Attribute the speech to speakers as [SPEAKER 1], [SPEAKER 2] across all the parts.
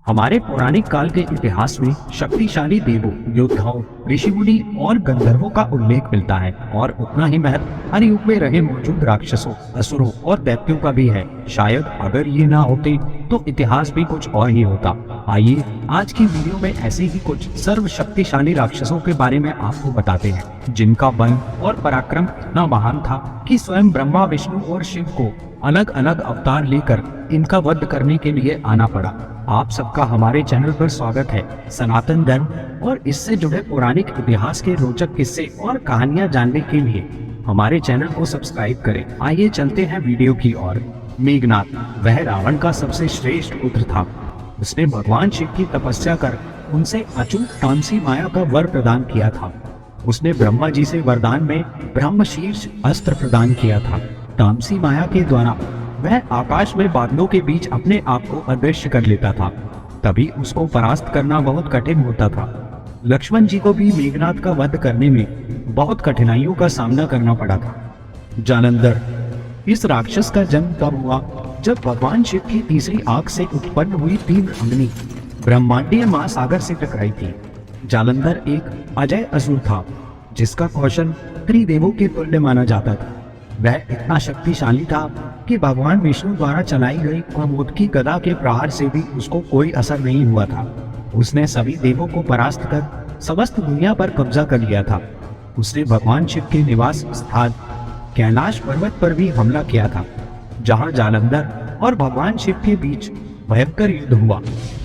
[SPEAKER 1] हमारे पौराणिक काल के इतिहास में शक्तिशाली देवों, योद्धाओं, ऋषि मुनि और गंधर्वों का उल्लेख मिलता है और उतना ही महत्व हर युग में रहे मौजूद राक्षसों, असुरों और दैत्यों का भी है। शायद अगर ये ना होते तो इतिहास भी कुछ और ही होता। आइए आज की वीडियो में ऐसे ही कुछ सर्वशक्तिशाली राक्षसों के बारे में आपको बताते हैं, जिनका बल और पराक्रम इतना महान था कि स्वयं ब्रह्मा, विष्णु और शिव को अलग अलग अवतार लेकर इनका वध करने के लिए आना पड़ा। आप सबका हमारे चैनल पर स्वागत है। सनातन धर्म और इससे जुड़े पौराणिक इतिहास के रोचक किस्से और कहानियां जानने के लिए हमारे चैनल को सब्सक्राइब करें। आइए चलते हैं वीडियो की ओर। मेघनाद वह रावण का सबसे श्रेष्ठ पुत्र था। उसने भगवान शिव की तपस्या कर उनसे अचूक तामसी माया का वर प्रदान किया था। उसने ब्रह्मा जी से वरदान में ब्रह्मशीर्ष अस्त्र प्रदान किया था। तामसी माया के द्वारा वह आकाश में बादलों के बीच अपने आप को अदृश्य कर लेता था। तभी उसको परास्त करना बहुत कठिन होता था। लक्ष्मण जी को भी मेघनाद का वध करने में बहुत कठिनाइयों का सामना करना पड़ा था। जालंधर इस राक्षस का जन्म तब हुआ जब भगवान शिव की तीसरी आंख से उत्पन्न हुई तीव्र अग्नि ब्रह्मांडीय महासागर से टकराई थी। जालंधर एक अजय असुर था जिसका कौशल त्रिदेवों के तुल्य माना जाता था। वह इतना शक्तिशाली था कि भगवान विष्णु द्वारा चलाई गई कुमुद की गदा के प्रहार से भी उसको कोई असर नहीं हुआ था। उसने सभी देवों को परास्त कर समस्त दुनिया पर कब्जा कर लिया था। उसने भगवान शिव के निवास स्थान कैलाश पर्वत पर भी हमला किया था, जहां जालंधर और भगवान शिव के बीच भयंकर युद्ध हुआ।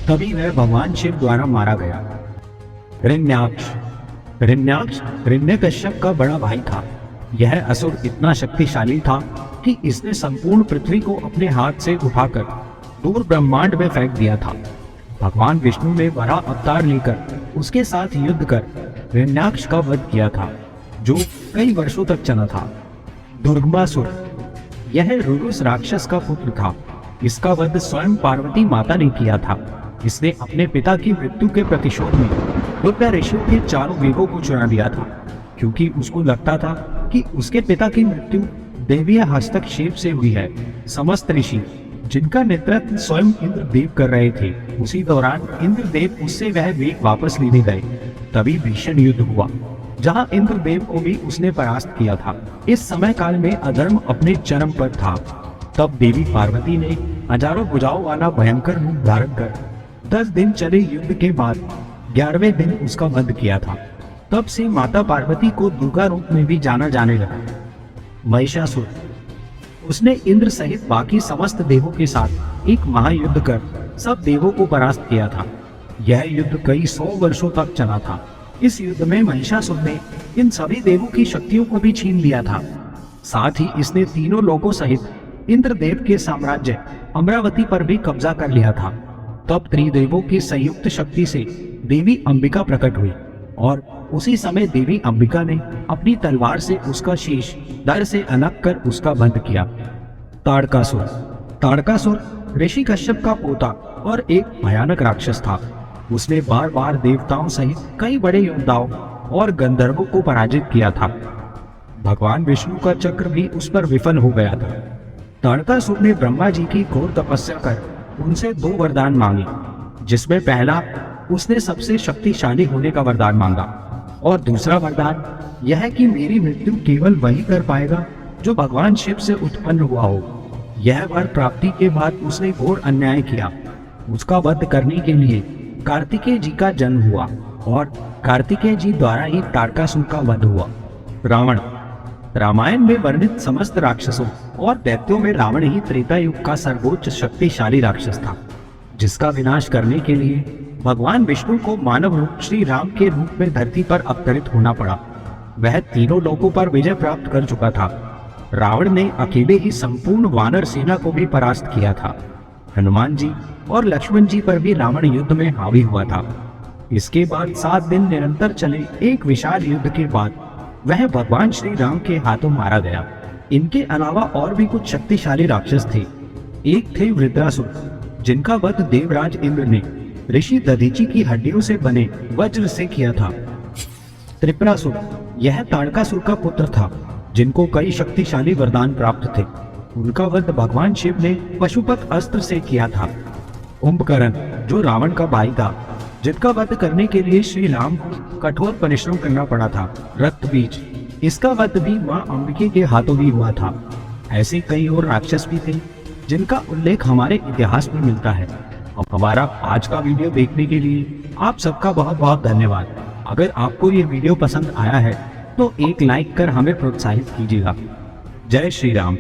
[SPEAKER 1] तभी वह भगवान शिव द्वारा मारा गया। हिरण्याक्ष हिरण्यकश्यप का बड़ा भाई था। यह असुर इतना शक्तिशाली था कि इसने संपूर्ण पृथ्वी को अपने हाथ से उठाकर दूर ब्रह्मांड में फेंक दिया था। भगवान विष्णु ने वराह अवतार लेकर उसके साथ युद्ध कर हिरण्याक्ष का वध किया था, जो कई वर्षों तक चला था। दुर्गमासुर यह रुरुस राक्षस का पुत्र था। इसका वध स्वयं पार्वती माता ने किया था। इसने अपने पिता की मृत्यु के प्रतिशोध में दुर्गा ऋषियों के चारों वेगों को चुरा लिया था, क्योंकि उसको लगता था कि उसके पिता की मृत्यु दैवीय हस्तक्षेप से हुई है। समस्त ऋषि जिनका नेतृत्व स्वयं इंद्रदेव कर रहे थे, उसी दौरान इंद्रदेव उससे वह वेग वापस लेने गए। तभी भीषण युद्ध हुआ, जहां इंद्रदेव को भी उसने परास्त किया था। इस समय काल में अधर्म अपने चरम पर था। तब देवी पार्वती ने हजारों भुजाओं वाला भयंकर रूप धारण कर 10 दिन चले युद्ध के बाद 11वें दिन उसका वध किया था। तब से माता पार्वती को दुर्गा रूप में भी जाना जाने लगा। महिषासुर उसने इंद्र सहित बाकी समस्त देवों के साथ एक महायुद्ध कर सब देवों को परास्त किया था। यह युद्ध कई 100 वर्षों तक चला था। इस युद्ध में महिषासुर ने इन सभी देवों की शक्तियों को भी छीन लिया था। साथ ही इसने तीनों लोगों सहित इंद्रदेव के साम्राज्य अमरावती पर भी कब्जा कर लिया था। तब त्रिदेवों की संयुक्त शक्ति से देवी अंबिका प्रकट हुई और उसी समय देवी अंबिका ने अपनी तलवार से उसका शीश धड़ से अलग कर उसका वध किया। ताड़कासुर ऋषि कश्यप का पोता और एक भयानक राक्षस था। उसने बार बार देवताओं सहित कई बड़े योद्धाओं और गंधर्वों को पराजित किया था। भगवान विष्णु का चक्र भी उस पर विफल हो गया था। ताड़कासुर ने ब्रह्मा जी की घोर तपस्या कर उनसे 2 वरदान मांगे, जिसमें पहला उसने सबसे शक्तिशाली होने का वरदान मांगा और दूसरा वरदान यह कि मेरी मृत्यु केवल वही कर पाएगा जो भगवान शिव से उत्पन्न हुआ हो। यह वर प्राप्ति के बाद उसने घोर अन्याय किया। उसका वध करने के लिए कार्तिकेय जी का जन्म हुआ और कार्तिकेय जी द्वारा ही ताड़कासुर का वध हुआ। रावण रामायण में वर्णित समस्त राक्षसों और दैत्यों में रावण ही त्रेता युग का सर्वोच्च शक्तिशाली राक्षस था, जिसका विनाश करने के लिए भगवान विष्णु को मानव रूप श्री राम के रूप में धरती पर अवतरित होना पड़ा। वह तीनों लोगों पर विजय प्राप्त कर चुका था। रावण ने अकेले ही संपूर्ण वानर सेना को भी परास्त किया था। हनुमान जी और लक्ष्मण जी पर भी रावण युद्ध में हावी हुआ था। इसके बाद 7 दिन निरंतर चले एक विशाल युद्ध के बाद वह भगवान श्री राम के हाथों मारा गया। इनके अलावा और भी कुछ शक्तिशाली राक्षस थे। एक थे वृत्रासुर, जिनका वध देवराज इंद्र ने ऋषि दधीची की हड्डियों से बने वज्र से किया था। त्रिपुरासुर यह ताड़कासुर का पुत्र था, जिनको कई शक्तिशाली वरदान प्राप्त थे। उनका वध भगवान शिव ने पशुपत अस्त्र से किया था। कुंभकर्ण जो रावण का भाई था, जिनका वध करने के लिए श्री राम को कठोर परिश्रम करना पड़ा था। रक्त बीज, इसका वध भी मां अंबिके के हाथों ही हुआ था। ऐसे कई और राक्षस भी थे जिनका उल्लेख हमारे इतिहास में मिलता है। अब हमारा आज का वीडियो देखने के लिए आप सबका बहुत बहुत धन्यवाद। अगर आपको ये वीडियो पसंद आया है तो एक लाइक कर हमें प्रोत्साहित कीजिएगा। जय श्री राम।